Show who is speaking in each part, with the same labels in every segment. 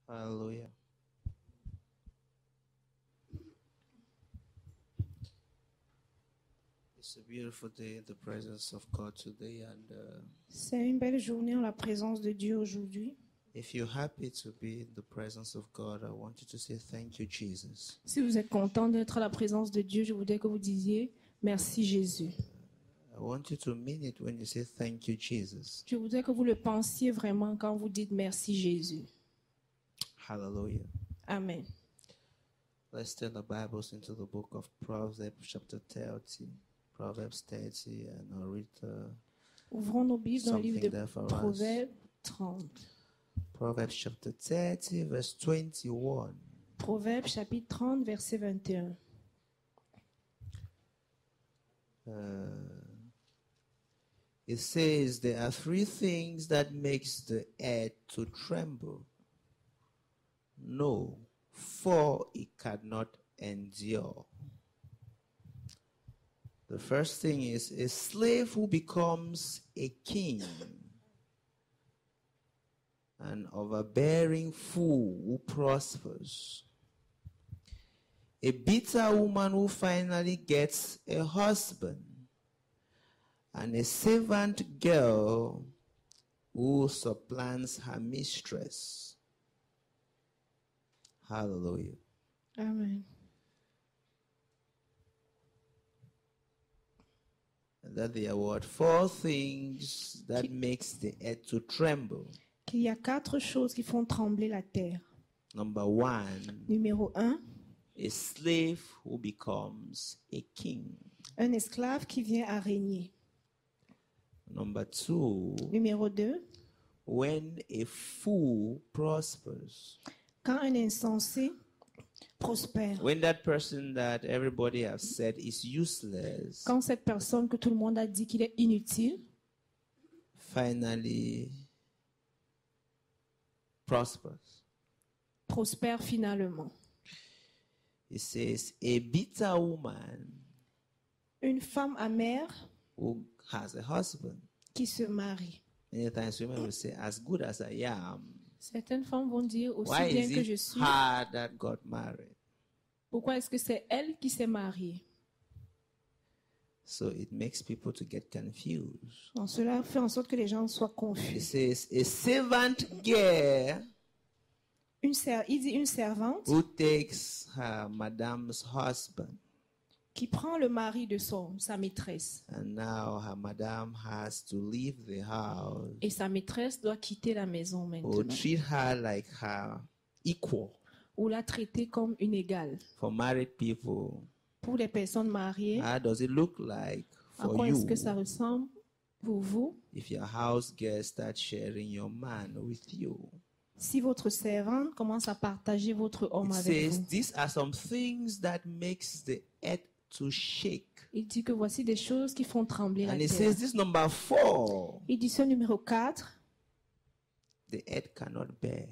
Speaker 1: Hallelujah. It's a beautiful day in the presence of God today, and
Speaker 2: C'est une belle journée en la présence de Dieu aujourd'hui.
Speaker 1: if you're happy to be in the presence of God, I want you to say thank you, Jesus.
Speaker 2: Si vous êtes content d'être à la présence de Dieu, je voudrais que vous disiez merci Jésus.
Speaker 1: I want you to mean it when you say thank you, Jesus.
Speaker 2: Je voudrais que vous le pensiez vraiment quand vous dites merci Jésus.
Speaker 1: Hallelujah.
Speaker 2: Amen.
Speaker 1: Let's turn the Bibles into the book of Proverbs, chapter 30. Proverbs 30, and I'll read
Speaker 2: Ouvrons nos Bibles dans le livre
Speaker 1: something there for
Speaker 2: de
Speaker 1: us.
Speaker 2: Proverbes 30.
Speaker 1: Proverbs chapter 30, verse 21.
Speaker 2: Proverbes chapitre 30, verset 21.
Speaker 1: It says there are three things that makes the earth to tremble. No, for it cannot endure. The first thing is a slave who becomes a king, an overbearing fool who prospers, a bitter woman who finally gets a husband, and a servant girl who supplants her mistress. Hallelujah.
Speaker 2: Amen.
Speaker 1: And that there are four things that makes the earth to tremble.
Speaker 2: Qu'il y a 4 choses qui font trembler la terre.
Speaker 1: Number one,
Speaker 2: Numéro 1,
Speaker 1: a slave who becomes a king.
Speaker 2: un esclave qui vient à régner.
Speaker 1: Number two,
Speaker 2: Numéro 2,
Speaker 1: when a fool prospers.
Speaker 2: quand un insensé prospère.
Speaker 1: When that person that everybody has said is useless
Speaker 2: Quand cette personne que tout le monde a dit qu'il est inutile,
Speaker 1: finally prospers.
Speaker 2: prospère finalement.
Speaker 1: It says a bitter woman
Speaker 2: Une femme amère
Speaker 1: who has a husband.
Speaker 2: qui se marie.
Speaker 1: Many times women will say, as good as I am,
Speaker 2: Certaines femmes vont dire aussi
Speaker 1: why
Speaker 2: bien
Speaker 1: is
Speaker 2: que je
Speaker 1: it
Speaker 2: suis,
Speaker 1: hard that got married?
Speaker 2: pourquoi est-ce que c'est elle qui s'est mariée?
Speaker 1: So it makes people to get confused.
Speaker 2: Donc cela fait en sorte que les gens soient
Speaker 1: It
Speaker 2: confus.
Speaker 1: says a servant girl
Speaker 2: Il dit une servante
Speaker 1: who takes her madame's husband,
Speaker 2: qui prend le mari de sa maîtresse.
Speaker 1: and now her madame has to leave the house
Speaker 2: Et sa maîtresse doit quitter la maison
Speaker 1: or
Speaker 2: maintenant.
Speaker 1: treat her like her equal.
Speaker 2: Ou la traiter comme une égale.
Speaker 1: For married people,
Speaker 2: Pour les personnes mariées,
Speaker 1: how does it look like
Speaker 2: à
Speaker 1: for
Speaker 2: quoi est-ce
Speaker 1: you
Speaker 2: que ça ressemble pour vous
Speaker 1: if your house girl starts sharing your man with you?
Speaker 2: si votre servante commence à partager votre homme
Speaker 1: It
Speaker 2: avec
Speaker 1: says
Speaker 2: vous?
Speaker 1: these are some things that makes the earth to shake.
Speaker 2: Il dit que voici des choses qui font trembler la
Speaker 1: And it
Speaker 2: terre.
Speaker 1: says this number 4,
Speaker 2: Il dit ce numéro 4,
Speaker 1: the earth cannot bear.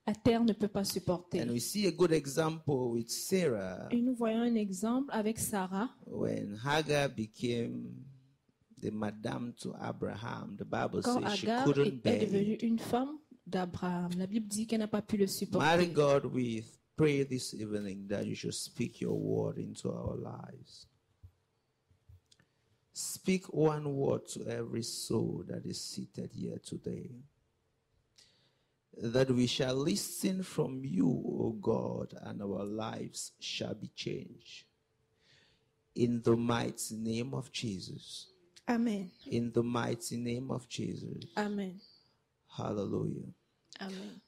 Speaker 2: la terre ne peut pas supporter.
Speaker 1: And we see a good example with Sarah
Speaker 2: Et nous voyons un exemple avec Sarah.
Speaker 1: when Hagar became the madam to Abraham. The Bible
Speaker 2: Quand
Speaker 1: says she
Speaker 2: Agar
Speaker 1: couldn't
Speaker 2: est
Speaker 1: bear
Speaker 2: devenue
Speaker 1: it.
Speaker 2: une femme d'Abraham, la Bible dit qu'elle n'a pas pu le
Speaker 1: Mighty
Speaker 2: supporter.
Speaker 1: God, we pray this evening that you should speak your word into our lives. Speak one word to every soul that is seated here today. That we shall listen from you, O God, and our lives shall be changed. In the mighty name of Jesus.
Speaker 2: Amen.
Speaker 1: In the mighty name of Jesus.
Speaker 2: Amen.
Speaker 1: Hallelujah.
Speaker 2: Amen.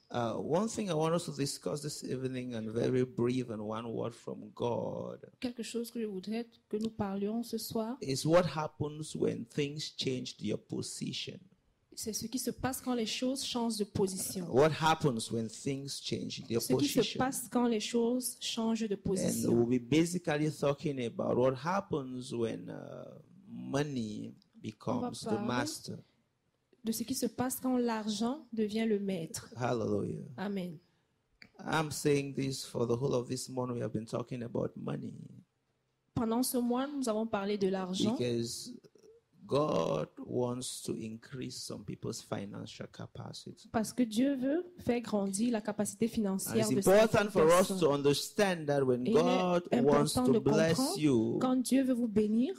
Speaker 1: One thing I want us to discuss this evening, and very brief, and one word from God,
Speaker 2: Quelque chose que je voudrais que nous parlions ce soir,
Speaker 1: is what happens when things change their position.
Speaker 2: c'est ce qui se passe quand les choses changent de position.
Speaker 1: What happens when things change their
Speaker 2: Ce qui se
Speaker 1: position.
Speaker 2: passe quand les choses changent de
Speaker 1: And
Speaker 2: position.
Speaker 1: we'll be basically talking about what happens when money becomes the
Speaker 2: parler
Speaker 1: master.
Speaker 2: De ce qui se passe quand l'argent devient le maître.
Speaker 1: Hallelujah.
Speaker 2: Amen.
Speaker 1: I'm saying this for the whole of this morning. We have been talking about money
Speaker 2: Pendant ce mois, nous avons parlé de l'argent
Speaker 1: because God wants to increase some people's financial capacity.
Speaker 2: Parce que Dieu veut faire grandir la capacité
Speaker 1: And
Speaker 2: financière
Speaker 1: it's
Speaker 2: de certaines
Speaker 1: important for us
Speaker 2: personnes.
Speaker 1: to understand that when
Speaker 2: Et il est
Speaker 1: God wants
Speaker 2: important
Speaker 1: to
Speaker 2: de
Speaker 1: bless
Speaker 2: comprendre,
Speaker 1: you,
Speaker 2: quand Dieu veut vous bénir,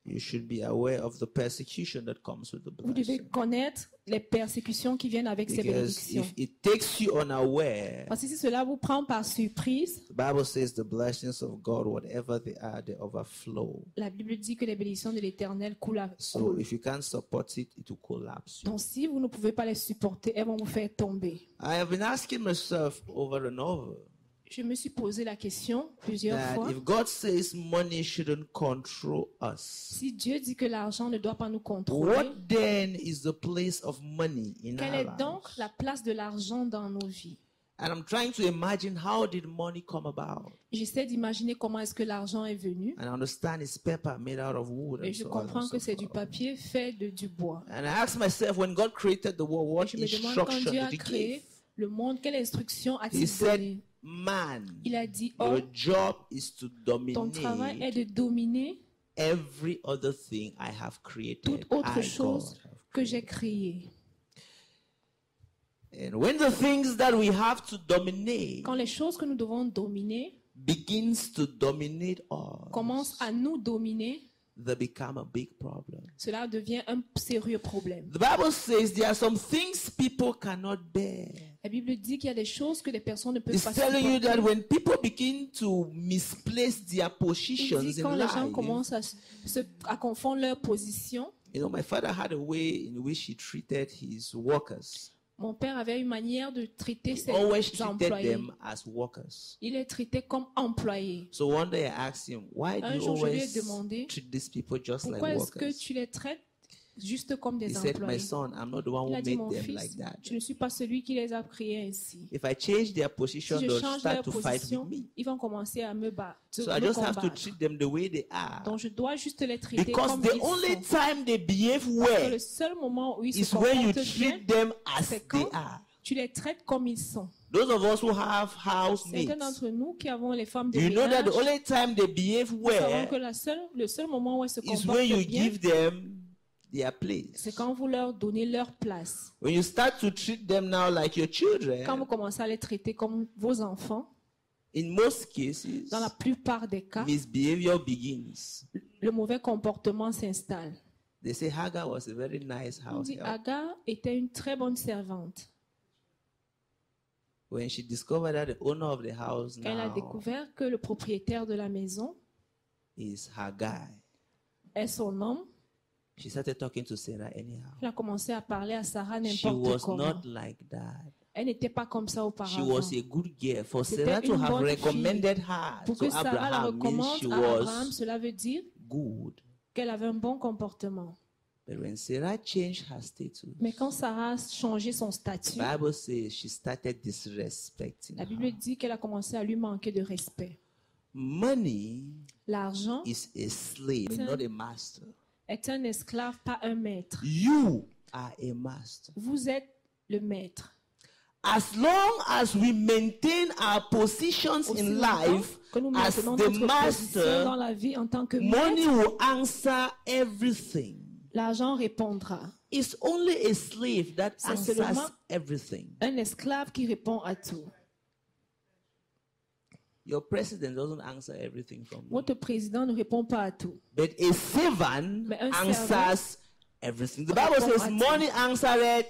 Speaker 1: you should be aware of the persecution that comes with the
Speaker 2: vous devez
Speaker 1: blessing.
Speaker 2: connaître les persécutions qui viennent avec ces
Speaker 1: Because
Speaker 2: bénédictions.
Speaker 1: if it takes you unaware,
Speaker 2: Parce que si cela vous prend par surprise,
Speaker 1: the Bible says the blessings of God, whatever they overflow.
Speaker 2: la Bible dit que les bénédictions de l'Éternel coulent.
Speaker 1: So if you can't support it, it will collapse you.
Speaker 2: Donc si vous ne pouvez pas les supporter, elles vont vous faire tomber.
Speaker 1: I have been asking myself over and over
Speaker 2: Je me suis posé la question plusieurs
Speaker 1: that
Speaker 2: fois.
Speaker 1: if God says money shouldn't control us,
Speaker 2: Si Dieu dit que l'argent ne doit pas nous contrôler,
Speaker 1: what then is the place of money in
Speaker 2: quelle
Speaker 1: our
Speaker 2: est donc
Speaker 1: lives?
Speaker 2: la place de l'argent dans nos vies?
Speaker 1: And I'm trying to imagine how did money come about.
Speaker 2: J'essaie d'imaginer comment est-ce que l'argent est venu.
Speaker 1: And I understand it's paper made out of wood
Speaker 2: Et
Speaker 1: and
Speaker 2: je
Speaker 1: so on and
Speaker 2: comprends
Speaker 1: so
Speaker 2: que c'est du
Speaker 1: forth.
Speaker 2: papier fait du bois.
Speaker 1: And I ask myself, when God created the world,
Speaker 2: Et
Speaker 1: what
Speaker 2: je me demande quand
Speaker 1: instruction
Speaker 2: Dieu a
Speaker 1: did He
Speaker 2: créé
Speaker 1: give?
Speaker 2: le monde, quelle instruction
Speaker 1: He
Speaker 2: a-t-il
Speaker 1: said,
Speaker 2: donné?
Speaker 1: man,
Speaker 2: Il a dit,
Speaker 1: your
Speaker 2: oh,
Speaker 1: job is to
Speaker 2: ton travail est
Speaker 1: dominate
Speaker 2: de dominer
Speaker 1: every other thing I have created.
Speaker 2: toute autre
Speaker 1: I,
Speaker 2: chose
Speaker 1: God, have
Speaker 2: que j'ai créée.
Speaker 1: And when the things that we have to dominate
Speaker 2: Quand les choses que nous devons dominer
Speaker 1: begins to dominate us,
Speaker 2: commencent à nous dominer,
Speaker 1: they become a big problem.
Speaker 2: cela devient un sérieux problème.
Speaker 1: The Bible says there are some things people cannot bear.
Speaker 2: La Bible dit qu'il y a des choses que les personnes ne peuvent
Speaker 1: It's
Speaker 2: pas
Speaker 1: telling you that
Speaker 2: supporter.
Speaker 1: when people begin to misplace their
Speaker 2: Il
Speaker 1: positions
Speaker 2: dit
Speaker 1: in
Speaker 2: quand les gens
Speaker 1: life,
Speaker 2: commencent à confondre leur position.
Speaker 1: you know, my father had a way in which he treated his workers.
Speaker 2: Mon père avait une manière de traiter
Speaker 1: He
Speaker 2: ses
Speaker 1: always treated
Speaker 2: employés.
Speaker 1: them as workers.
Speaker 2: Il les traitait comme employés.
Speaker 1: So one day I asked him, why do
Speaker 2: Un
Speaker 1: you
Speaker 2: jour, je lui ai
Speaker 1: always
Speaker 2: demandé,
Speaker 1: treat these people just like
Speaker 2: pourquoi est-ce que
Speaker 1: workers?
Speaker 2: tu les traites juste comme
Speaker 1: He
Speaker 2: des
Speaker 1: said, my
Speaker 2: employés?
Speaker 1: son, I'm not the one
Speaker 2: Il
Speaker 1: who
Speaker 2: a dit,
Speaker 1: made
Speaker 2: mon
Speaker 1: them
Speaker 2: fils,
Speaker 1: like that.
Speaker 2: je ne suis pas celui qui les a créés ainsi.
Speaker 1: If I change their
Speaker 2: Si
Speaker 1: position,
Speaker 2: je
Speaker 1: they'll
Speaker 2: change
Speaker 1: start
Speaker 2: leur
Speaker 1: to fight
Speaker 2: position,
Speaker 1: with me.
Speaker 2: ils vont commencer à me battre,
Speaker 1: So I
Speaker 2: me
Speaker 1: just have to
Speaker 2: combattre.
Speaker 1: treat them the way they are.
Speaker 2: Donc je dois juste les traiter
Speaker 1: Because
Speaker 2: comme
Speaker 1: the
Speaker 2: ils
Speaker 1: only
Speaker 2: sont.
Speaker 1: time they behave
Speaker 2: Le
Speaker 1: well
Speaker 2: seul moment où ils
Speaker 1: is
Speaker 2: se
Speaker 1: when you
Speaker 2: comportent bien,
Speaker 1: treat them as
Speaker 2: c'est
Speaker 1: they
Speaker 2: quand
Speaker 1: are.
Speaker 2: tu les traites comme ils sont.
Speaker 1: Those of us who have
Speaker 2: Certains
Speaker 1: housemates,
Speaker 2: d'entre nous qui avons les femmes de
Speaker 1: you know that
Speaker 2: ménage,
Speaker 1: the only time they behave
Speaker 2: nous savons que
Speaker 1: well
Speaker 2: le seul moment où elles se
Speaker 1: is when
Speaker 2: comportent
Speaker 1: you
Speaker 2: bien,
Speaker 1: give them their place.
Speaker 2: c'est quand vous leur donnez leur place.
Speaker 1: When you start to treat them now like your
Speaker 2: Quand
Speaker 1: children,
Speaker 2: vous commencez à les traiter comme vos enfants,
Speaker 1: in most cases,
Speaker 2: dans la plupart des cas,
Speaker 1: misbehavior begins.
Speaker 2: le mauvais comportement s'installe.
Speaker 1: They say Hagar was a very nice
Speaker 2: On
Speaker 1: house
Speaker 2: dit
Speaker 1: help.
Speaker 2: Agar était une très bonne servante.
Speaker 1: When she discovered that the owner of the house
Speaker 2: Elle a
Speaker 1: now
Speaker 2: découvert que le propriétaire de la maison
Speaker 1: is Hagar,
Speaker 2: est son homme.
Speaker 1: she started talking to Sarah anyhow.
Speaker 2: Elle a commencé à parler à Sarah
Speaker 1: She
Speaker 2: n'importe
Speaker 1: was
Speaker 2: comment.
Speaker 1: not like that.
Speaker 2: Elle n'était pas comme ça
Speaker 1: She
Speaker 2: auparavant.
Speaker 1: was a good girl. For
Speaker 2: C'était
Speaker 1: Sarah to
Speaker 2: une
Speaker 1: have
Speaker 2: bonne
Speaker 1: recommended her
Speaker 2: Pour
Speaker 1: to
Speaker 2: que Sarah la
Speaker 1: Abraham means
Speaker 2: recommande
Speaker 1: she
Speaker 2: à Abraham,
Speaker 1: was
Speaker 2: cela veut dire
Speaker 1: good.
Speaker 2: qu'elle avait un bon comportement.
Speaker 1: But when Sarah changed her status,
Speaker 2: Mais quand Sarah a changé son statut,
Speaker 1: the Bible says she started disrespecting
Speaker 2: la
Speaker 1: her.
Speaker 2: Bible dit qu'elle a commencé à lui manquer de respect.
Speaker 1: Money
Speaker 2: L'argent
Speaker 1: is a slave,
Speaker 2: C'est-
Speaker 1: not a master.
Speaker 2: est un esclave, pas un maître.
Speaker 1: You are a master.
Speaker 2: Vous êtes le maître.
Speaker 1: As long as we maintain our positions
Speaker 2: Aussi
Speaker 1: in
Speaker 2: longtemps
Speaker 1: life
Speaker 2: que nous
Speaker 1: as
Speaker 2: maintenons
Speaker 1: the
Speaker 2: notre position
Speaker 1: master,
Speaker 2: dans la vie en tant que
Speaker 1: money
Speaker 2: maître,
Speaker 1: will answer everything.
Speaker 2: l'argent répondra.
Speaker 1: It's only a slave that
Speaker 2: C'est
Speaker 1: answers
Speaker 2: seulement-
Speaker 1: everything.
Speaker 2: Un esclave qui répond à tout.
Speaker 1: Your president doesn't answer everything from you.
Speaker 2: Votre président ne répond pas à tout.
Speaker 1: But a servant
Speaker 2: Mais un
Speaker 1: answers everything. The Bible
Speaker 2: répond
Speaker 1: says
Speaker 2: à tout.
Speaker 1: money answered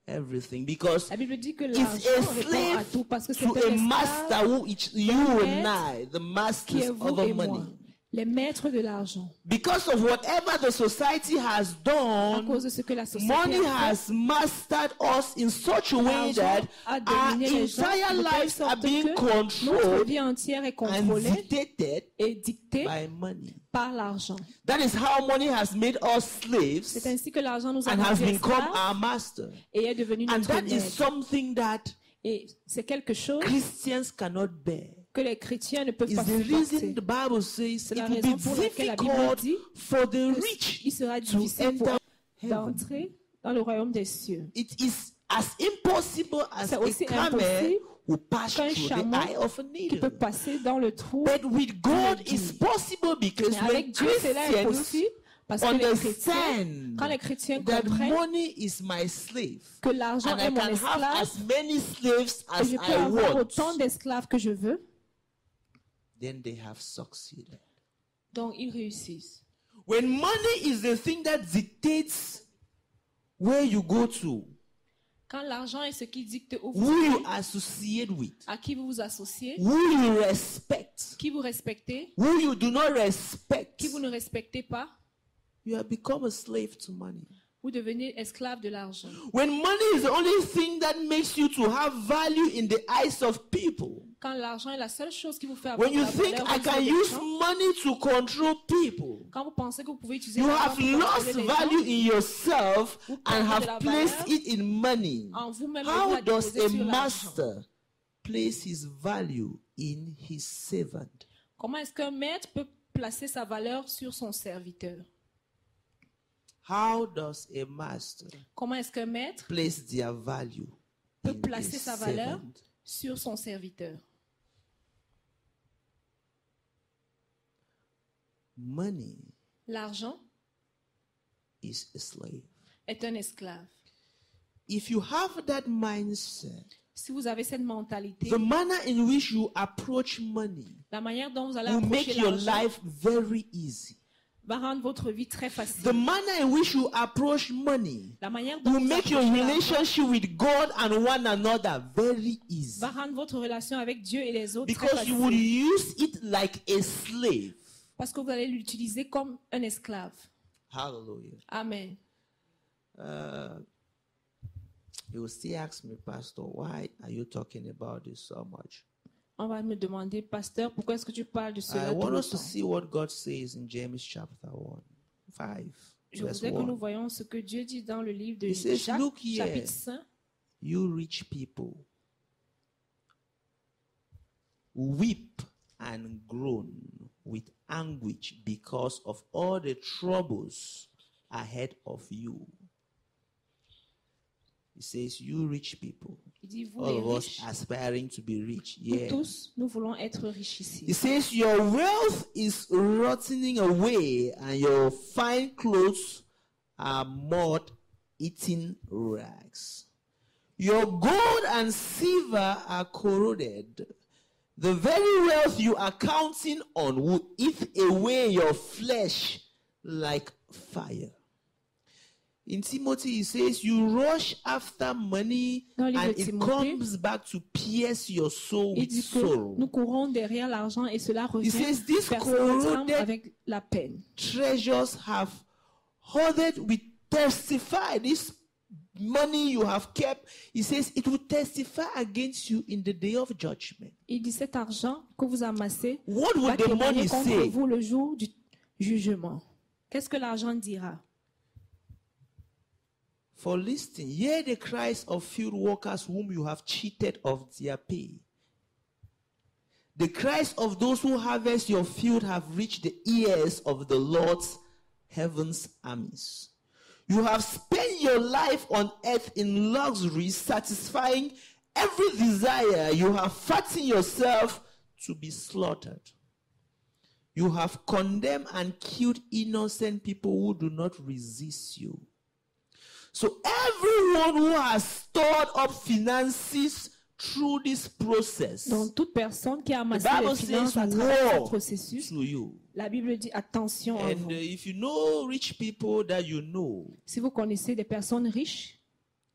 Speaker 1: everything because
Speaker 2: La Bible dit que
Speaker 1: it's
Speaker 2: l'argent
Speaker 1: a
Speaker 2: répond à
Speaker 1: slave
Speaker 2: tout parce que c'est
Speaker 1: to
Speaker 2: un
Speaker 1: a
Speaker 2: esclave
Speaker 1: master who you and I, the
Speaker 2: qui
Speaker 1: masters
Speaker 2: est vous
Speaker 1: over
Speaker 2: et moi,
Speaker 1: money.
Speaker 2: les maîtres de l'argent.
Speaker 1: Because of whatever the society has
Speaker 2: À
Speaker 1: done,
Speaker 2: cause de ce que la société
Speaker 1: money
Speaker 2: a fait,
Speaker 1: has mastered us in such a way that
Speaker 2: l'argent a
Speaker 1: our
Speaker 2: dominé les gens
Speaker 1: entire
Speaker 2: de telle
Speaker 1: lives are
Speaker 2: sorte
Speaker 1: being
Speaker 2: que notre
Speaker 1: controlled
Speaker 2: vie entière est
Speaker 1: and
Speaker 2: contrôlée
Speaker 1: dictated
Speaker 2: et dictée
Speaker 1: by money.
Speaker 2: par l'argent.
Speaker 1: That is how money has made us slaves
Speaker 2: C'est ainsi que l'argent nous a
Speaker 1: and has
Speaker 2: rendus
Speaker 1: become
Speaker 2: esclaves
Speaker 1: our master.
Speaker 2: et est devenu
Speaker 1: And
Speaker 2: notre
Speaker 1: that is
Speaker 2: maître.
Speaker 1: something that
Speaker 2: Et c'est quelque chose
Speaker 1: Christians cannot bear.
Speaker 2: que les chrétiens ne peuvent
Speaker 1: It's
Speaker 2: pas
Speaker 1: the reason
Speaker 2: supporter.
Speaker 1: the Bible says
Speaker 2: C'est
Speaker 1: it
Speaker 2: la
Speaker 1: will
Speaker 2: raison
Speaker 1: be
Speaker 2: pour laquelle la Bible
Speaker 1: difficult
Speaker 2: dit
Speaker 1: for the
Speaker 2: que
Speaker 1: rich
Speaker 2: il sera
Speaker 1: to
Speaker 2: difficile pour
Speaker 1: enter heaven.
Speaker 2: d'entrer dans le royaume des cieux.
Speaker 1: It is as impossible as
Speaker 2: C'est
Speaker 1: a
Speaker 2: aussi
Speaker 1: camel
Speaker 2: impossible
Speaker 1: will pass
Speaker 2: qu'un
Speaker 1: through the
Speaker 2: chameau
Speaker 1: eye of a
Speaker 2: qui
Speaker 1: needle.
Speaker 2: peut passer dans le trou.
Speaker 1: But with God,
Speaker 2: Needle.
Speaker 1: it's possible because
Speaker 2: Mais
Speaker 1: when
Speaker 2: avec Dieu, cela est
Speaker 1: Christians
Speaker 2: possible Parce que quand les
Speaker 1: understand
Speaker 2: chrétiens
Speaker 1: that
Speaker 2: comprennent
Speaker 1: money is my slave,
Speaker 2: que l'argent
Speaker 1: and I
Speaker 2: est mon
Speaker 1: can have
Speaker 2: esclave,
Speaker 1: as many slaves
Speaker 2: et
Speaker 1: as
Speaker 2: je peux
Speaker 1: I
Speaker 2: avoir
Speaker 1: want,
Speaker 2: autant d'esclaves que je veux,
Speaker 1: then they have succeeded.
Speaker 2: donc ils réussissent.
Speaker 1: When money is the thing that dictates where you go to,
Speaker 2: Quand l'argent est ce qui dicte où vous
Speaker 1: who you
Speaker 2: allez,
Speaker 1: associate with,
Speaker 2: à qui vous vous associez,
Speaker 1: who you respect,
Speaker 2: qui vous respectez,
Speaker 1: who you do not respect,
Speaker 2: qui vous ne respectez pas,
Speaker 1: you have become a slave to money.
Speaker 2: vous devenez esclave de l'argent.
Speaker 1: When money is the only thing that makes you to have value in the eyes of people,
Speaker 2: Quand l'argent est la seule chose qui vous fait avoir
Speaker 1: when
Speaker 2: de
Speaker 1: you
Speaker 2: la
Speaker 1: think
Speaker 2: valeur
Speaker 1: I
Speaker 2: aux yeux
Speaker 1: can
Speaker 2: des
Speaker 1: use
Speaker 2: gens,
Speaker 1: money to control people,
Speaker 2: quand vous pensez que vous pouvez utiliser
Speaker 1: you
Speaker 2: l'argent
Speaker 1: have
Speaker 2: pour
Speaker 1: lost
Speaker 2: contrôler les
Speaker 1: value
Speaker 2: gens,
Speaker 1: in yourself
Speaker 2: Vous
Speaker 1: and
Speaker 2: perdez de
Speaker 1: have
Speaker 2: la
Speaker 1: placed
Speaker 2: valeur
Speaker 1: it in money.
Speaker 2: en vous-même, et vous
Speaker 1: How
Speaker 2: la
Speaker 1: does
Speaker 2: déposez
Speaker 1: a
Speaker 2: sur l'argent.
Speaker 1: master place his value in his servant?
Speaker 2: Comment est-ce qu'un maître peut placer sa valeur sur son serviteur?
Speaker 1: How does a master
Speaker 2: Comment est-ce qu'un maître
Speaker 1: place their value
Speaker 2: peut
Speaker 1: in
Speaker 2: placer
Speaker 1: his
Speaker 2: sa valeur
Speaker 1: servant?
Speaker 2: sur son serviteur?
Speaker 1: Money
Speaker 2: L'argent
Speaker 1: is a slave.
Speaker 2: est un esclave.
Speaker 1: If you have that mindset,
Speaker 2: Si vous avez cette mentalité,
Speaker 1: the manner in which you approach money
Speaker 2: la manière dont vous allez
Speaker 1: will make
Speaker 2: approcher
Speaker 1: your
Speaker 2: l'argent
Speaker 1: life very easy.
Speaker 2: va rendre votre vie très
Speaker 1: The
Speaker 2: facile.
Speaker 1: manner in which you approach money
Speaker 2: La manière dont
Speaker 1: will
Speaker 2: vous
Speaker 1: make your
Speaker 2: approchez l'argent
Speaker 1: relationship with God and one another very easy.
Speaker 2: va rendre votre relation avec Dieu et les autres très
Speaker 1: Because you will
Speaker 2: facile.
Speaker 1: use it like a slave.
Speaker 2: Parce que vous allez l'utiliser comme un esclave.
Speaker 1: Hallelujah.
Speaker 2: Amen.
Speaker 1: You will still ask me, Pastor, why are you talking about this so much?
Speaker 2: On va me demander, pasteur, pourquoi est-ce que tu parles de cela
Speaker 1: I
Speaker 2: tout
Speaker 1: want
Speaker 2: le
Speaker 1: us to
Speaker 2: temps?
Speaker 1: see what God says in James chapter 1, 5,
Speaker 2: Je
Speaker 1: verse
Speaker 2: voudrais que nous
Speaker 1: 1.
Speaker 2: voyons ce que Dieu dit dans le livre de
Speaker 1: He says,
Speaker 2: Jacques,
Speaker 1: "Look here.
Speaker 2: chapitre 5.
Speaker 1: You rich people, weep and groan with anguish because of all the troubles ahead of you." He says, "You rich people."
Speaker 2: Il dit, vous
Speaker 1: All
Speaker 2: les
Speaker 1: of us
Speaker 2: riches,
Speaker 1: aspiring to be rich.
Speaker 2: nous
Speaker 1: Yeah.
Speaker 2: tous, nous voulons être riches
Speaker 1: He
Speaker 2: ici.
Speaker 1: says, "Your wealth is rotting away, and your fine clothes are moth-eaten rags. Your gold and silver are corroded. The very wealth you are counting on will eat away your flesh like fire." In Timothy, he says, "You rush after money,
Speaker 2: Dans le livre
Speaker 1: and
Speaker 2: de
Speaker 1: it
Speaker 2: Timothée,
Speaker 1: comes back to pierce your soul
Speaker 2: Il
Speaker 1: with
Speaker 2: dit que
Speaker 1: sorrow."
Speaker 2: nous courons derrière l'argent et cela revient
Speaker 1: says, "This
Speaker 2: percer notre âme
Speaker 1: corroded
Speaker 2: avec la peine.
Speaker 1: Treasures have hoarded with testify. This money you have kept," he says, "it will testify against you in the day of judgment."
Speaker 2: Il dit cet argent que vous amassez
Speaker 1: What
Speaker 2: va
Speaker 1: would the
Speaker 2: témoigner
Speaker 1: money
Speaker 2: contre
Speaker 1: say?
Speaker 2: vous le jour du jugement. Qu'est-ce que l'argent dira?
Speaker 1: For listening, hear the cries of field workers whom you have cheated of their pay. The cries of those who harvest your field have reached the ears of the Lord's heaven's armies. You have spent your life on earth in luxury, satisfying every desire. You have fattened yourself to be slaughtered. You have condemned and killed innocent people who do not resist you. So everyone who has stored up finances through this process,
Speaker 2: Donc toute personne qui a
Speaker 1: the
Speaker 2: amassé
Speaker 1: Bible
Speaker 2: les finances
Speaker 1: says,
Speaker 2: à travers ce
Speaker 1: "Woe
Speaker 2: processus,
Speaker 1: to you."
Speaker 2: la Bible dit attention à
Speaker 1: And
Speaker 2: vous.
Speaker 1: if you know rich people that you know,
Speaker 2: Si vous connaissez des personnes riches,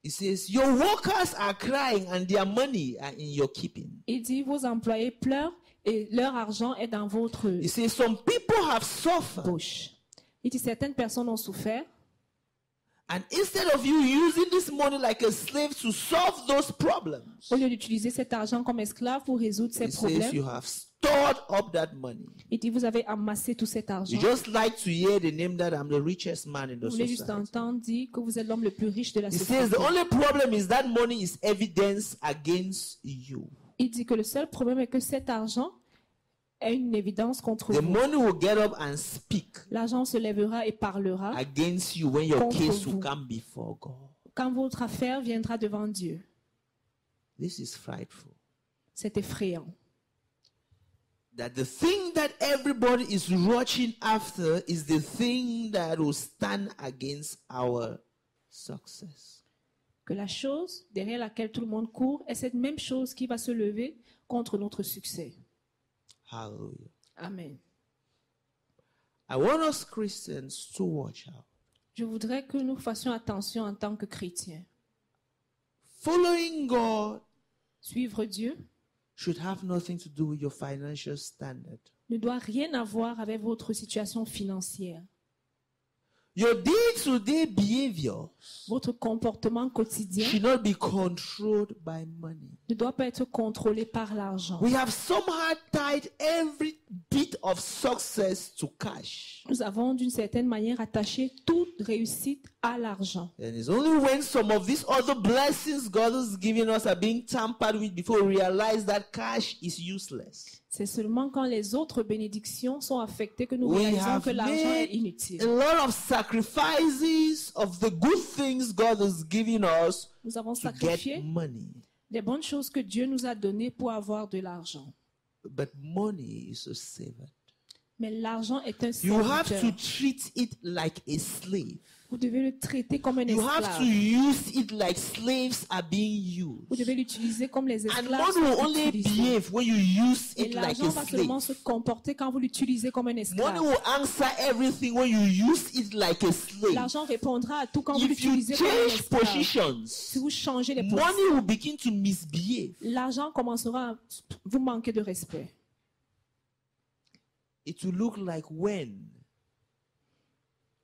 Speaker 1: it says, "Your workers are crying and their money are in your keeping."
Speaker 2: il dit vos employés pleurent et leur argent est dans votre
Speaker 1: It says, "Some people have suffered,
Speaker 2: poche." Il dit certaines personnes ont souffert.
Speaker 1: and instead of you using this money like a slave to solve those problems,
Speaker 2: Au lieu d'utiliser cet argent comme esclave pour résoudre ces
Speaker 1: it says
Speaker 2: problèmes,
Speaker 1: you have stored up that money."
Speaker 2: il dit vous avez amassé tout cet argent.
Speaker 1: You just like to hear the name that I'm the richest man in the
Speaker 2: Vous voulez juste
Speaker 1: society.
Speaker 2: entendre dire que vous êtes l'homme le plus riche de la
Speaker 1: It says
Speaker 2: société.
Speaker 1: the only problem is that money is evidence against you.
Speaker 2: Il dit que le seul problème est que cet argent est une évidence contre
Speaker 1: The
Speaker 2: vous.
Speaker 1: money will get up and speak
Speaker 2: L'argent se lèvera et parlera
Speaker 1: against you when your
Speaker 2: Contre
Speaker 1: case
Speaker 2: vous.
Speaker 1: will come before God.
Speaker 2: quand votre affaire viendra devant Dieu.
Speaker 1: This is frightful.
Speaker 2: C'est effrayant.
Speaker 1: that the thing that everybody is rushing after is the thing that will stand against our success.
Speaker 2: Que la chose derrière laquelle tout le monde court est cette même chose qui va se lever contre notre succès.
Speaker 1: Hallelujah.
Speaker 2: Amen.
Speaker 1: I want us Christians to watch out.
Speaker 2: Je voudrais que nous fassions attention en tant que chrétiens.
Speaker 1: Following God
Speaker 2: Suivre Dieu
Speaker 1: should have nothing to do with your financial standard.
Speaker 2: ne doit rien avoir avec votre situation financière.
Speaker 1: Your day-to-day behavior
Speaker 2: Votre comportement quotidien
Speaker 1: should not be controlled by money.
Speaker 2: ne doit pas être contrôlé par l'argent.
Speaker 1: We have somehow tied every bit of success to cash.
Speaker 2: Nous avons d'une certaine manière attaché toute réussite à l'argent.
Speaker 1: And it's only when some of these other blessings God is giving us are being tampered with before we realize that cash is useless.
Speaker 2: C'est seulement quand les autres bénédictions sont affectées que nous
Speaker 1: We
Speaker 2: réalisons
Speaker 1: have
Speaker 2: que l'argent est
Speaker 1: made
Speaker 2: inutile.
Speaker 1: a lot of sacrifices of the good things God is giving us
Speaker 2: Nous avons
Speaker 1: to get
Speaker 2: sacrifié
Speaker 1: money.
Speaker 2: les bonnes choses que Dieu nous a données pour avoir de l'argent.
Speaker 1: But money is a servant.
Speaker 2: Mais l'argent est un
Speaker 1: You have
Speaker 2: serviteur.
Speaker 1: to treat it like a slave.
Speaker 2: Vous devez le traiter comme un
Speaker 1: You have to
Speaker 2: esclave.
Speaker 1: use it like slaves are being
Speaker 2: Vous
Speaker 1: used.
Speaker 2: devez l'utiliser comme les
Speaker 1: And
Speaker 2: esclaves
Speaker 1: money will
Speaker 2: sont
Speaker 1: only
Speaker 2: utilisés.
Speaker 1: behave when you use
Speaker 2: Et
Speaker 1: it like
Speaker 2: l'argent
Speaker 1: a
Speaker 2: va seulement se
Speaker 1: slave.
Speaker 2: comporter quand vous l'utilisez comme un
Speaker 1: Money
Speaker 2: esclave.
Speaker 1: will answer everything when you use it like a slave.
Speaker 2: L'argent répondra à tout quand vous
Speaker 1: If you
Speaker 2: l'utilisez comme un
Speaker 1: change
Speaker 2: esclave.
Speaker 1: positions,
Speaker 2: Si vous changez les positions,
Speaker 1: money will begin to misbehave.
Speaker 2: l'argent commencera à vous manquer de respect.
Speaker 1: It will look like when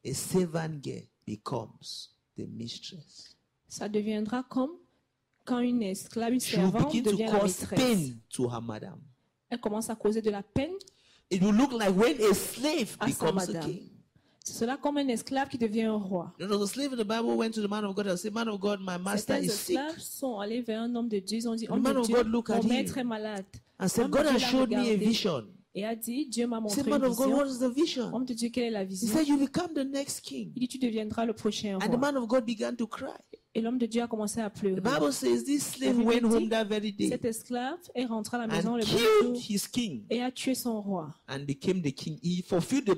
Speaker 1: a servant girl becomes the mistress.
Speaker 2: Ça deviendra comme quand une esclave, une
Speaker 1: She will
Speaker 2: servante
Speaker 1: begin to
Speaker 2: devient la
Speaker 1: cause
Speaker 2: maîtresse.
Speaker 1: pain to her madam.
Speaker 2: Elle commence à causer de la peine
Speaker 1: It will look like when a slave
Speaker 2: à sa
Speaker 1: becomes a
Speaker 2: madame.
Speaker 1: king.
Speaker 2: C'est cela comme un esclave qui devient un roi.
Speaker 1: You know, the slave in the Bible went to the man of God and said, "Man of God, my master
Speaker 2: Certains
Speaker 1: is sick."
Speaker 2: esclaves sont allés vers un homme de Dieu. Ils ont dit,
Speaker 1: The
Speaker 2: homme
Speaker 1: man
Speaker 2: de
Speaker 1: of
Speaker 2: Dieu,
Speaker 1: God looked at
Speaker 2: mon maître
Speaker 1: him
Speaker 2: est malade.
Speaker 1: And said,
Speaker 2: L'homme de
Speaker 1: "God
Speaker 2: Dieu
Speaker 1: has
Speaker 2: l'a
Speaker 1: showed me a
Speaker 2: regardé
Speaker 1: vision."
Speaker 2: et a dit, Dieu m'a
Speaker 1: He
Speaker 2: montré
Speaker 1: said,
Speaker 2: une
Speaker 1: "Man of God,
Speaker 2: vision.
Speaker 1: what is the vision?"
Speaker 2: Homme de Dieu, quelle est la
Speaker 1: He
Speaker 2: vision?
Speaker 1: said, "You become the next king."
Speaker 2: Il dit, tu deviendras le prochain
Speaker 1: And the
Speaker 2: roi.
Speaker 1: man of God began to cry.
Speaker 2: Et l'homme de Dieu a commencé à pleurer.
Speaker 1: The Bible says this slave
Speaker 2: Bible
Speaker 1: went
Speaker 2: dit,
Speaker 1: home that very day
Speaker 2: Cet esclave est rentré à la maison
Speaker 1: and
Speaker 2: le
Speaker 1: killed
Speaker 2: bon jour
Speaker 1: his king
Speaker 2: et a tué son roi.
Speaker 1: and became the king. He fulfilled the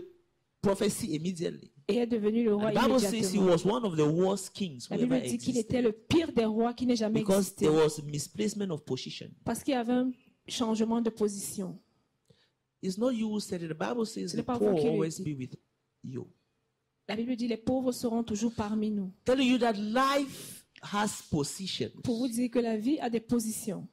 Speaker 1: prophecy immediately.
Speaker 2: Et est devenu le roi
Speaker 1: And the Bible says he
Speaker 2: immédiatement.
Speaker 1: was one of the worst kings who
Speaker 2: La Bible
Speaker 1: ever
Speaker 2: dit qu'il était
Speaker 1: existed
Speaker 2: le pire des rois qui n'ait jamais
Speaker 1: because
Speaker 2: existé.
Speaker 1: there was a misplacement of position.
Speaker 2: Parce qu'il y avait un changement de position.
Speaker 1: It's not you who said it. The Bible says
Speaker 2: Ce
Speaker 1: the
Speaker 2: n'est pas
Speaker 1: poor
Speaker 2: vous qui le
Speaker 1: always
Speaker 2: dites.
Speaker 1: be with you.
Speaker 2: La Bible dit les pauvres seront toujours parmi nous.
Speaker 1: Telling you that life has positions.
Speaker 2: Pour vous dire que la vie a des positions.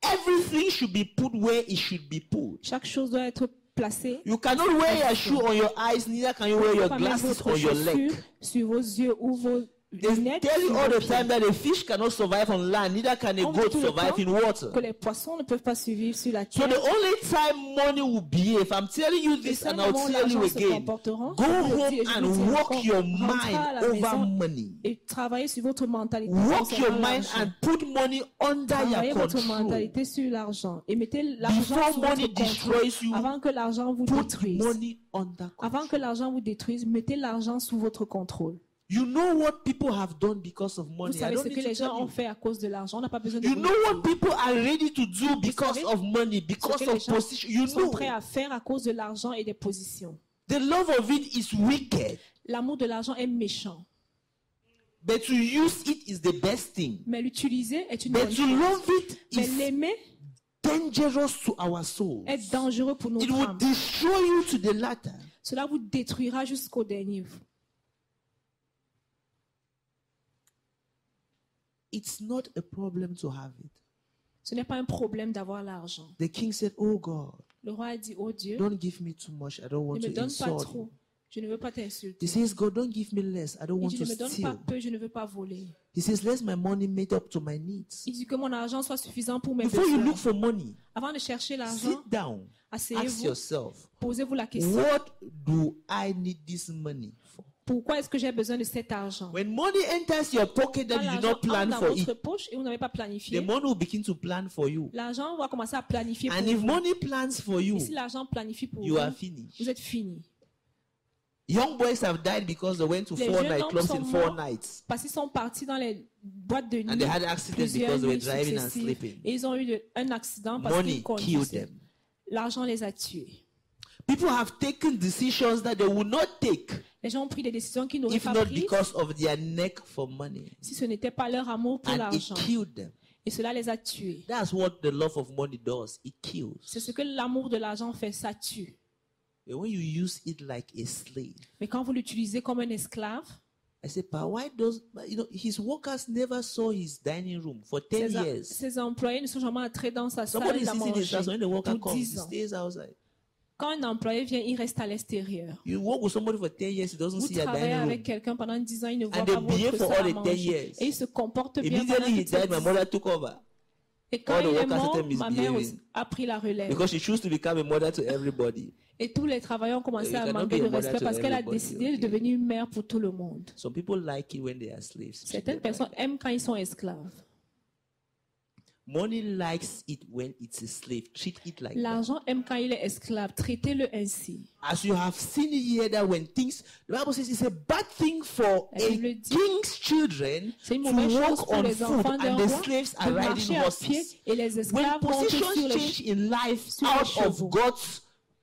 Speaker 1: Everything should be put where it should be put.
Speaker 2: Chaque chose doit être placée.
Speaker 1: You cannot wear your shoe on your eyes, neither can you wear
Speaker 2: Vous ne
Speaker 1: your
Speaker 2: pouvez pas mettre
Speaker 1: glasses
Speaker 2: votre
Speaker 1: on your leg.
Speaker 2: chaussure sur vos yeux ou vos
Speaker 1: They
Speaker 2: lunettes.
Speaker 1: tell you
Speaker 2: sur
Speaker 1: all
Speaker 2: vos
Speaker 1: the
Speaker 2: pieds.
Speaker 1: time that a fish cannot survive on land, neither can a
Speaker 2: On dit
Speaker 1: goat
Speaker 2: tout le
Speaker 1: survive
Speaker 2: temps
Speaker 1: in water.
Speaker 2: que les poissons ne peuvent pas survivre sur la
Speaker 1: So
Speaker 2: terre.
Speaker 1: the only time money will behave, I'm telling you
Speaker 2: Le
Speaker 1: this
Speaker 2: seul
Speaker 1: and I'll
Speaker 2: moment où
Speaker 1: tell you
Speaker 2: l'argent se
Speaker 1: again,
Speaker 2: comportera,
Speaker 1: go
Speaker 2: je vous le
Speaker 1: home
Speaker 2: dis et je
Speaker 1: and
Speaker 2: vous le dis
Speaker 1: work
Speaker 2: encore,
Speaker 1: your
Speaker 2: rentrez à la
Speaker 1: mind over
Speaker 2: maison
Speaker 1: money.
Speaker 2: et travaillez sur votre mentalité.
Speaker 1: Work
Speaker 2: concernant
Speaker 1: your mind
Speaker 2: l'argent.
Speaker 1: and put money under
Speaker 2: Travaillez
Speaker 1: your
Speaker 2: votre
Speaker 1: control.
Speaker 2: mentalité sur l'argent et mettez l'argent
Speaker 1: Before
Speaker 2: sous
Speaker 1: money
Speaker 2: votre contrôle
Speaker 1: destroys you,
Speaker 2: avant que l'argent vous
Speaker 1: put
Speaker 2: détruise.
Speaker 1: money under
Speaker 2: Avant
Speaker 1: control.
Speaker 2: que l'argent vous détruise, mettez l'argent sous votre contrôle.
Speaker 1: You know what people have done because of
Speaker 2: Vous
Speaker 1: money. I
Speaker 2: savez
Speaker 1: don't
Speaker 2: ce
Speaker 1: need
Speaker 2: que
Speaker 1: to
Speaker 2: les
Speaker 1: tell
Speaker 2: gens ont
Speaker 1: you.
Speaker 2: fait à cause de l'argent. On n'a pas besoin de
Speaker 1: You
Speaker 2: vous
Speaker 1: know
Speaker 2: le
Speaker 1: what
Speaker 2: dire.
Speaker 1: people are ready to do because
Speaker 2: savez
Speaker 1: of money,
Speaker 2: Ce
Speaker 1: because
Speaker 2: que les
Speaker 1: of
Speaker 2: gens
Speaker 1: position. You
Speaker 2: sont
Speaker 1: know.
Speaker 2: prêts à faire à cause de l'argent et des positions.
Speaker 1: The love of it is wicked,
Speaker 2: L'amour de l'argent est méchant,
Speaker 1: but to use it is the best thing.
Speaker 2: mais l'utiliser est une bonne
Speaker 1: But to
Speaker 2: chose.
Speaker 1: love it
Speaker 2: Mais
Speaker 1: is
Speaker 2: l'aimer
Speaker 1: dangerous to our souls.
Speaker 2: est dangereux pour
Speaker 1: It
Speaker 2: notre
Speaker 1: will
Speaker 2: âme.
Speaker 1: destroy you to the latter.
Speaker 2: Cela vous détruira jusqu'au dernier.
Speaker 1: It's not a problem to have it.
Speaker 2: Ce n'est pas un problème d'avoir l'argent.
Speaker 1: The king said, "Oh God,
Speaker 2: Le roi a dit, oh Dieu,
Speaker 1: don't give me too much. I don't want
Speaker 2: ne
Speaker 1: to
Speaker 2: me donne pas
Speaker 1: insult
Speaker 2: trop.
Speaker 1: you."
Speaker 2: Je ne veux pas
Speaker 1: He
Speaker 2: t'insulter.
Speaker 1: says, "God, don't give me less. I don't
Speaker 2: Il
Speaker 1: want
Speaker 2: dit,
Speaker 1: to
Speaker 2: ne me donne pas
Speaker 1: steal."
Speaker 2: peu, je ne veux pas voler.
Speaker 1: He says, "Let my money meet up to my needs."
Speaker 2: Il dit que mon argent soit suffisant pour mes
Speaker 1: Before you
Speaker 2: besoins.
Speaker 1: look for money,
Speaker 2: Avant de chercher l'argent,
Speaker 1: sit down. Ask
Speaker 2: asseyez-vous,
Speaker 1: yourself,
Speaker 2: posez-vous la question.
Speaker 1: what do I need this money for?
Speaker 2: Pourquoi est-ce que j'ai besoin de cet argent?
Speaker 1: When money enters your pocket
Speaker 2: Quand
Speaker 1: that you did
Speaker 2: l'argent
Speaker 1: not plan
Speaker 2: entre dans
Speaker 1: for
Speaker 2: votre
Speaker 1: it,
Speaker 2: poche et vous n'avez pas
Speaker 1: the
Speaker 2: planifié,
Speaker 1: money will begin to plan for you.
Speaker 2: l'argent va commencer à planifier pour
Speaker 1: And if
Speaker 2: vous.
Speaker 1: money plans for you,
Speaker 2: Et si l'argent planifie pour
Speaker 1: you are
Speaker 2: vous,
Speaker 1: finished.
Speaker 2: vous êtes fini.
Speaker 1: Young boys have died because they went to
Speaker 2: Les
Speaker 1: 4
Speaker 2: jeunes hommes
Speaker 1: nightclubs
Speaker 2: sont
Speaker 1: in 4
Speaker 2: morts
Speaker 1: nights.
Speaker 2: parce qu'ils sont partis dans les boîtes de nuit
Speaker 1: And they had accidents
Speaker 2: plusieurs
Speaker 1: because they were
Speaker 2: nuits
Speaker 1: driving and
Speaker 2: successives.
Speaker 1: sleeping.
Speaker 2: Et ils ont eu un accident parce
Speaker 1: Money
Speaker 2: qu'ils
Speaker 1: killed
Speaker 2: conduisaient.
Speaker 1: them.
Speaker 2: L'argent les a tués.
Speaker 1: People have taken decisions that they would not take
Speaker 2: Les gens ont pris des décisions qu'ils n'auraient
Speaker 1: if
Speaker 2: pas
Speaker 1: not
Speaker 2: prises
Speaker 1: because of their neck for money.
Speaker 2: si ce n'était pas leur amour pour
Speaker 1: And it
Speaker 2: l'argent.
Speaker 1: killed them.
Speaker 2: Et cela les a tués.
Speaker 1: That's what the love of money does. It kills.
Speaker 2: C'est ce que l'amour de l'argent fait, ça tue.
Speaker 1: But when you use it like a slave,
Speaker 2: Mais quand vous l'utilisez comme un esclave,
Speaker 1: I said, but why does, his workers never saw his dining room for 10 years?
Speaker 2: ses employés ne sont jamais entrés dans sa salle
Speaker 1: Somebody
Speaker 2: à
Speaker 1: sits in his
Speaker 2: manger
Speaker 1: house, when the worker
Speaker 2: pour
Speaker 1: comes,
Speaker 2: 10
Speaker 1: he
Speaker 2: ans.
Speaker 1: stays outside.
Speaker 2: Quand un employé vient, il reste à l'extérieur.
Speaker 1: You work with somebody for 10 years, he doesn't
Speaker 2: Vous
Speaker 1: see your
Speaker 2: travaillez
Speaker 1: dining room.
Speaker 2: avec quelqu'un pendant 10 ans, il ne voit
Speaker 1: And
Speaker 2: pas
Speaker 1: they behave
Speaker 2: votre
Speaker 1: for
Speaker 2: salle
Speaker 1: all
Speaker 2: à
Speaker 1: the 10
Speaker 2: manger.
Speaker 1: years.
Speaker 2: Et il se comporte bien pendant
Speaker 1: Immediately he
Speaker 2: toutes ces
Speaker 1: died, my
Speaker 2: 10
Speaker 1: mother took over.
Speaker 2: Et quand
Speaker 1: all the
Speaker 2: il est
Speaker 1: workers
Speaker 2: mort,
Speaker 1: started
Speaker 2: ma mère
Speaker 1: misbehaving.
Speaker 2: a pris la relève.
Speaker 1: Because she chose to become a mother to everybody.
Speaker 2: Et tous les travailleurs ont commencé
Speaker 1: You
Speaker 2: à
Speaker 1: cannot
Speaker 2: manquer
Speaker 1: be a
Speaker 2: de
Speaker 1: mother
Speaker 2: respect
Speaker 1: to
Speaker 2: parce qu'elle a
Speaker 1: everybody,
Speaker 2: décidé
Speaker 1: okay.
Speaker 2: de devenir une mère pour tout le monde.
Speaker 1: Some people like it when they are slaves.
Speaker 2: Certaines personnes aiment quand ils sont esclaves.
Speaker 1: Money likes it when it's a slave. Treat it like that.
Speaker 2: L'argent aime quand il est esclave. Traitez-le ainsi.
Speaker 1: As you have seen here that when things, the Bible says it's a bad thing for
Speaker 2: La
Speaker 1: a
Speaker 2: Bible dit,
Speaker 1: king's children
Speaker 2: c'est une
Speaker 1: to
Speaker 2: mauvaise chose
Speaker 1: walk
Speaker 2: pour
Speaker 1: on
Speaker 2: les
Speaker 1: foot
Speaker 2: enfants d'un
Speaker 1: and the
Speaker 2: roi
Speaker 1: slaves
Speaker 2: de
Speaker 1: are riding
Speaker 2: marcher à pied
Speaker 1: horses.
Speaker 2: et les
Speaker 1: When
Speaker 2: esclaves montent
Speaker 1: positions
Speaker 2: sur les
Speaker 1: change in life
Speaker 2: sur les
Speaker 1: out
Speaker 2: chevaux.
Speaker 1: of God's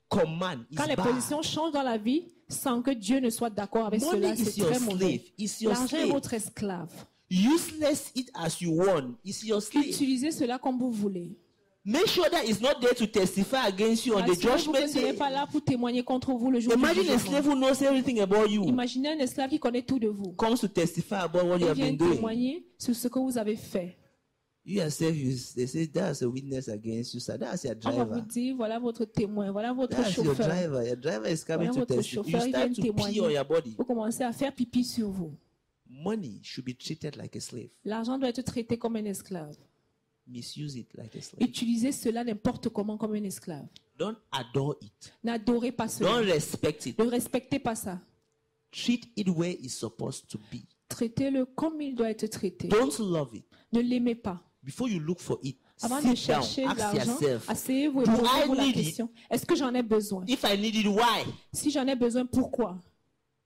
Speaker 1: command,
Speaker 2: Quand
Speaker 1: it's
Speaker 2: les
Speaker 1: bad.
Speaker 2: positions changent dans la vie sans que Dieu ne soit d'accord avec
Speaker 1: Money
Speaker 2: cela,
Speaker 1: is
Speaker 2: c'est
Speaker 1: your
Speaker 2: très mauvais.
Speaker 1: slave. It's your
Speaker 2: L'argent est
Speaker 1: slave.
Speaker 2: votre esclave.
Speaker 1: Useless it as you want. It's your slave.
Speaker 2: Utilisez cela comme vous voulez.
Speaker 1: Make sure that it's not there to testify against you on the
Speaker 2: Assurez-vous que
Speaker 1: judgment
Speaker 2: ce n'est
Speaker 1: day.
Speaker 2: pas là pour témoigner contre vous le jour du
Speaker 1: Imagine a
Speaker 2: jugement.
Speaker 1: slave who knows everything about you
Speaker 2: Imaginez un esclave qui connaît tout de vous.
Speaker 1: comes to testify about what you
Speaker 2: Il
Speaker 1: have
Speaker 2: vient
Speaker 1: been doing.
Speaker 2: témoigner sur ce que vous avez fait.
Speaker 1: You yourself, they say that's a witness against you, sir. That's your
Speaker 2: On va vous
Speaker 1: driver.
Speaker 2: dire, voilà votre témoin, voilà votre
Speaker 1: That's your
Speaker 2: chauffeur.
Speaker 1: driver. Your driver is coming
Speaker 2: Voilà
Speaker 1: to
Speaker 2: votre
Speaker 1: testify. You
Speaker 2: chauffeur, il
Speaker 1: start
Speaker 2: vient
Speaker 1: to pee on
Speaker 2: témoigner.
Speaker 1: your body.
Speaker 2: Vous commencez à faire pipi sur vous.
Speaker 1: Money should be treated like a slave.
Speaker 2: L'argent doit être traité comme un esclave.
Speaker 1: Misuse it like a slave.
Speaker 2: Utilisez cela n'importe comment comme un esclave.
Speaker 1: Don't adore it.
Speaker 2: N'adorez pas cela.
Speaker 1: Don't respect it.
Speaker 2: Ne respectez pas ça.
Speaker 1: Treat it where it's supposed to be.
Speaker 2: Traitez-le comme il doit être traité.
Speaker 1: Don't love it.
Speaker 2: Ne l'aimez pas.
Speaker 1: Before you look for it,
Speaker 2: Avant de
Speaker 1: sit down,
Speaker 2: chercher de
Speaker 1: ask
Speaker 2: l'argent,
Speaker 1: yourself,
Speaker 2: asseyez-vous et
Speaker 1: do I
Speaker 2: posez-vous la
Speaker 1: need it?
Speaker 2: question. Est-ce que j'en ai besoin?
Speaker 1: If I need it, why?
Speaker 2: Si j'en ai besoin, pourquoi?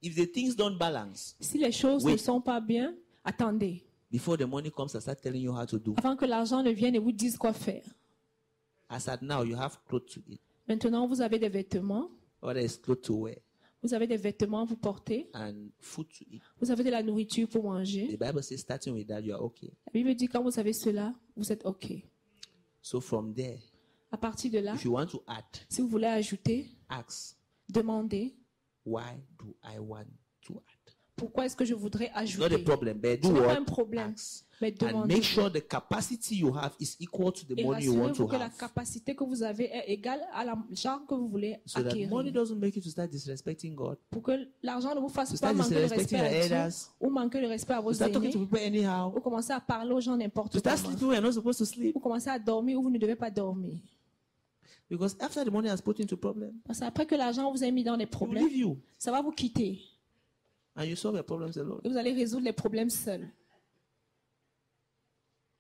Speaker 1: If the things don't balance,
Speaker 2: Si les choses
Speaker 1: Oui.
Speaker 2: ne sont pas bien, attendez.
Speaker 1: before the money comes, I start telling you how to do.
Speaker 2: Avant que l'argent ne vienne et vous dise quoi faire.
Speaker 1: As at now, you have clothes to eat.
Speaker 2: Maintenant, vous avez des vêtements.
Speaker 1: Or there is clothes to wear
Speaker 2: Vous avez des vêtements à vous porter.
Speaker 1: and food to eat.
Speaker 2: Vous avez de la nourriture pour manger.
Speaker 1: The Bible says starting with that, you are okay.
Speaker 2: La Bible dit quand vous avez cela, vous êtes OK.
Speaker 1: So from there,
Speaker 2: À partir de là,
Speaker 1: if you want to add,
Speaker 2: si vous voulez ajouter,
Speaker 1: ask,
Speaker 2: demandez
Speaker 1: why do I want to add?
Speaker 2: pourquoi est-ce que je voudrais
Speaker 1: It's not a
Speaker 2: ajouter.
Speaker 1: problem, but
Speaker 2: Ce
Speaker 1: do
Speaker 2: n'est pas
Speaker 1: what?
Speaker 2: un problème,
Speaker 1: Ask.
Speaker 2: mais
Speaker 1: And
Speaker 2: demandez.
Speaker 1: make sure the capacity you have is equal to the
Speaker 2: Et
Speaker 1: money you want
Speaker 2: rassurez-vous
Speaker 1: to
Speaker 2: que la
Speaker 1: have.
Speaker 2: capacité que vous avez est égale à l'argent que vous voulez
Speaker 1: So that money
Speaker 2: acquérir.
Speaker 1: doesn't make you to start disrespecting God.
Speaker 2: Pour que l'argent ne vous fasse
Speaker 1: To
Speaker 2: pas
Speaker 1: start
Speaker 2: manquer de
Speaker 1: disrespecting
Speaker 2: respect
Speaker 1: your
Speaker 2: à Dieu
Speaker 1: elders.
Speaker 2: ou manquer de respect à
Speaker 1: To
Speaker 2: vos
Speaker 1: start talking to
Speaker 2: aînés.
Speaker 1: people anyhow.
Speaker 2: Vous commencez à parler aux gens
Speaker 1: To
Speaker 2: n'importe
Speaker 1: start
Speaker 2: comment.
Speaker 1: sleeping when you're not supposed to sleep.
Speaker 2: Vous commencez à dormir où vous ne devez pas dormir.
Speaker 1: Because after the money has put into problem,
Speaker 2: Parce qu'après que l'argent vous a mis dans des
Speaker 1: it will
Speaker 2: problèmes,
Speaker 1: leave you.
Speaker 2: ça va vous quitter.
Speaker 1: And you solve your problems alone.
Speaker 2: Et vous allez résoudre les problèmes seuls.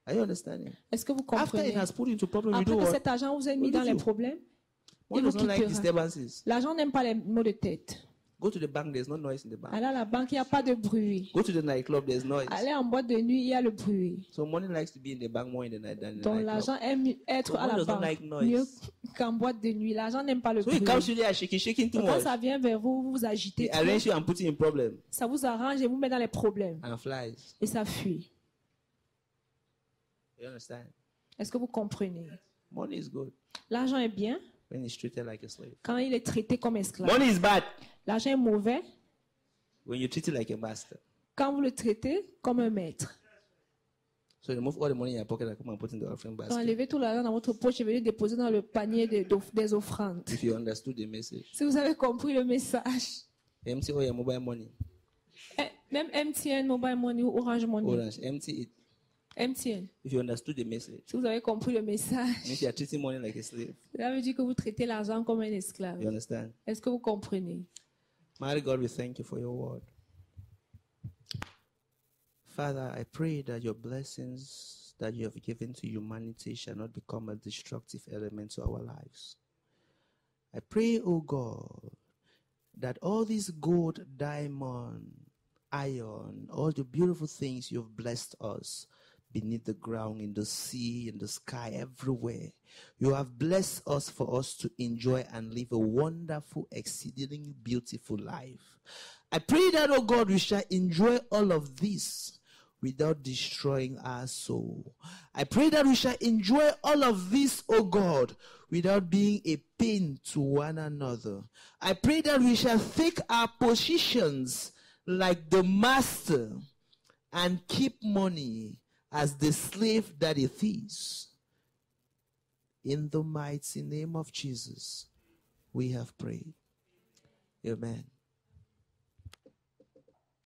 Speaker 1: Are you understanding?
Speaker 2: Est-ce que vous
Speaker 1: After
Speaker 2: comprenez?
Speaker 1: it has put into problem, you
Speaker 2: Après
Speaker 1: do
Speaker 2: que
Speaker 1: what?
Speaker 2: cet argent vous a mis
Speaker 1: Will
Speaker 2: dans
Speaker 1: leave
Speaker 2: les
Speaker 1: you.
Speaker 2: problèmes,
Speaker 1: One
Speaker 2: il vous
Speaker 1: does not like
Speaker 2: quittera.
Speaker 1: disturbances.
Speaker 2: L'argent n'aime pas les maux de tête.
Speaker 1: Go to the bank, there's no noise in the bank.
Speaker 2: Allez à la banque, il n'y a pas de bruit.
Speaker 1: Go to the nightclub, there's noise.
Speaker 2: Allez en boîte de nuit, il y a le bruit.
Speaker 1: So money likes to be in the bank more in the night than in the
Speaker 2: Donc
Speaker 1: nightclub.
Speaker 2: l'argent aime être
Speaker 1: So
Speaker 2: à la
Speaker 1: one does not
Speaker 2: banque
Speaker 1: like noise.
Speaker 2: mieux qu'en boîte de nuit. L'argent n'aime pas le
Speaker 1: So
Speaker 2: bruit.
Speaker 1: it comes to there shaking too
Speaker 2: Donc, quand
Speaker 1: much.
Speaker 2: ça vient vers vous, vous vous agitez
Speaker 1: It
Speaker 2: trop.
Speaker 1: arrange you and put you in problem
Speaker 2: Ça vous arrange et vous met dans les problèmes.
Speaker 1: and flies.
Speaker 2: Et ça fuit.
Speaker 1: You understand?
Speaker 2: Est-ce que vous comprenez?
Speaker 1: Money is good
Speaker 2: L'argent est bien
Speaker 1: when it's treated like a slave.
Speaker 2: quand il est traité comme esclave.
Speaker 1: Money is bad
Speaker 2: L'argent est mauvais
Speaker 1: when you treat it like a master.
Speaker 2: quand vous le traitez comme un maître.
Speaker 1: So you remove all the money in your pocket and come and put in the offering
Speaker 2: Donc,
Speaker 1: basket.
Speaker 2: enlevez tout l'argent dans votre poche et venez déposer dans le panier des offrandes.
Speaker 1: If you understood the message.
Speaker 2: Si vous avez compris le message.
Speaker 1: Empty all your mobile money.
Speaker 2: Même MTN, Mobile Money ou Orange Money.
Speaker 1: Orange, empty it.
Speaker 2: MTN.
Speaker 1: If you understood the message.
Speaker 2: Si vous avez compris le message,
Speaker 1: Means you are treating money like a slave.
Speaker 2: cela veut dire que vous traitez l'argent comme un esclave.
Speaker 1: You understand?
Speaker 2: Est-ce que vous comprenez?
Speaker 1: Mighty God, we thank you for your word. Father, I pray that your blessings that you have given to humanity shall not become a destructive element to our lives. I pray, O God, that all these gold, diamond, iron, all the beautiful things you've blessed us beneath the ground, in the sea, in the sky, everywhere. You have blessed us for us to enjoy and live a wonderful, exceedingly beautiful life. I pray that, oh God, we shall enjoy all of this without destroying our soul. I pray that we shall enjoy all of this, oh God, without being a pain to one another. I pray that we shall take our positions like the master and keep money as the slave that it is. In the mighty name of Jesus, we have prayed. Amen.